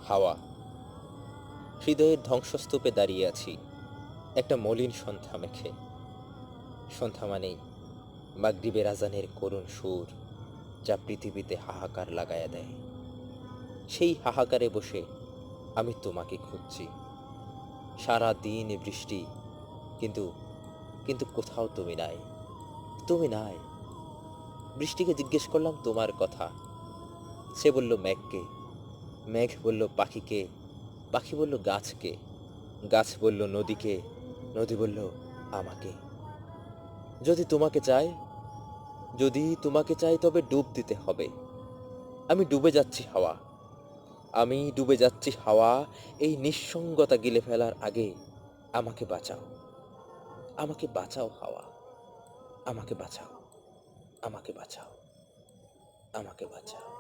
হাওয়া। হৃদয়ের ধ্বংসস্তূপে দাঁড়িয়ে আছি একটা মলিন সন্ধ্যা মেখে। সন্ধ্যা মানেই মাগরিবের আজানের করুণ সুর, যা পৃথিবীতে হাহাকার লাগায়া দেয়। সেই হাহাকারে বসে আমি তোমাকে খুঁজছি। সারা দিন বৃষ্টি, কিন্তু কিন্তু কোথাও তুমি নাই। তুমি নাই। বৃষ্টিকে জিজ্ঞেস করলাম তোমার কথা। সে বলল মেঘকে, মেঘ বলল পাখিকে, পাখি বলল গাছকে, গাছ বলল নদীকে, নদী বলল আমাকে। যদি তোমাকে চাই, যদি তোমাকে চাই তবে ডুব দিতে হবে। আমি ডুবে যাচ্ছি হাওয়া, আমি ডুবে যাচ্ছি হাওয়া। এই নিঃসঙ্গতা গিলে ফেলার আগে আমাকে বাঁচাও, আমাকে বাঁচাও হাওয়া, আমাকে বাঁচাও, আমাকে বাঁচাও, আমাকে বাঁচাও।